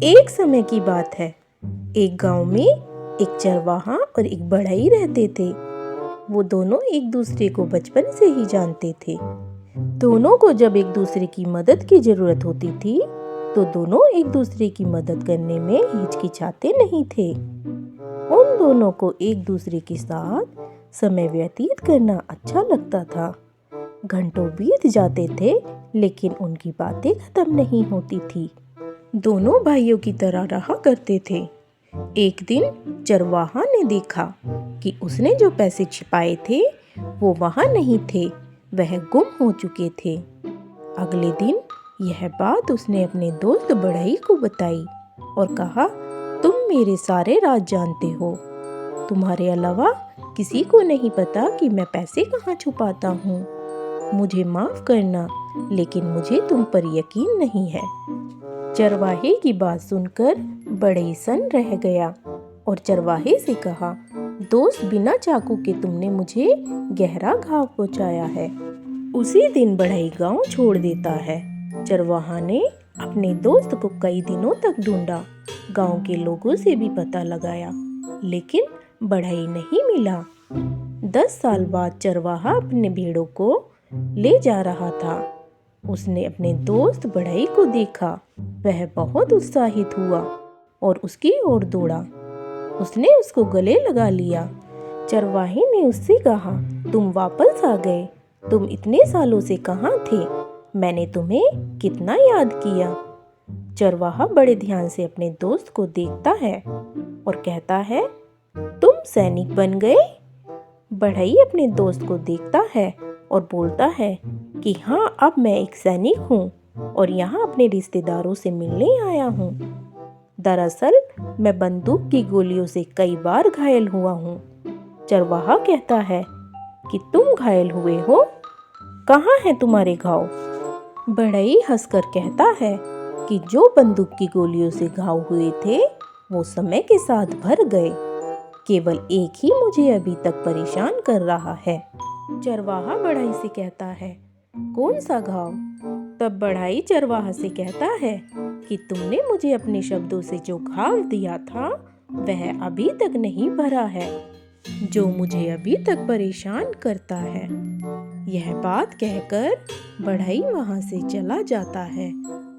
एक समय की बात है। एक गांव में एक चरवाहा और एक बढ़ई रहते थे। वो दोनों एक दूसरे को बचपन से ही जानते थे। दोनों को जब एक दूसरे की मदद की जरूरत होती थी तो दोनों एक दूसरे की मदद करने में हिचकिचाते नहीं थे। उन दोनों को एक दूसरे के साथ समय व्यतीत करना अच्छा लगता था। घंटों बीत जाते थे लेकिन उनकी बातें खत्म नहीं होती थी। दोनों भाइयों की तरह रहा करते थे। एक दिन चरवाहा ने देखा कि उसने जो पैसे छिपाए थे वो वहां नहीं थे, वह गुम हो चुके थे। अगले दिन यह बात उसने अपने दोस्त बढ़ई को बताई और कहा, तुम मेरे सारे राज जानते हो। तुम्हारे अलावा किसी को नहीं पता कि मैं पैसे कहाँ छुपाता हूँ। मुझे माफ करना, लेकिन मुझे तुम पर यकीन नहीं है। चरवाहे की बात सुनकर बढ़ई सन रह गया और चरवाहे से कहा, दोस्त, बिना चाकू के तुमने मुझे गहरा घाव पहुंचाया है। उसी दिन बढ़ई गांव छोड़ देता है। चरवाहा ने अपने दोस्त को कई दिनों तक ढूंढा, गांव के लोगों से भी पता लगाया, लेकिन बढ़ई नहीं मिला। 10 साल बाद चरवाहा अपने भेड़ों को ले जा रहा था। उसने अपने दोस्त बढ़ई को देखा। वह बहुत उत्साहित हुआ और उसकी ओर दौड़ा। उसने उसको गले लगा लिया। चरवाहे ने उससे कहा, तुम वापस आ गए। तुम इतने सालों से कहाँ थे? मैंने तुम्हें कितना याद किया। चरवाहा बड़े ध्यान से अपने दोस्त को देखता है और कहता है, तुम सैनिक बन गए? बढ़ई अपने दोस्त को देखता है और बोलता है कि हाँ, अब मैं एक सैनिक हूँ और यहाँ अपने रिश्तेदारों से मिलने आया हूँ। दरअसल मैं बंदूक की गोलियों से कई बार घायल हुआ हूँ। चरवाहा कहता है कि तुम घायल हुए हो? कहाँ हैं तुम्हारे घाव? बढ़ई हंसकर कहता है कि जो बंदूक की गोलियों से घाव हुए थे वो समय के साथ भर गए। केवल एक ही मुझे अभी तक परेशान कर रहा है। चरवाहा बढ़ई से कहता है, कौन सा घाव? तब बढ़ई चरवाहा से कहता है कि तुमने मुझे अपने शब्दों से जो घाव दिया था वह अभी तक नहीं भरा है, जो मुझे अभी तक परेशान करता है। यह बात कहकर बढ़ई वहां से चला जाता है।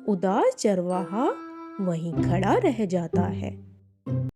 उदास चरवाहा वहीं खड़ा रह जाता है।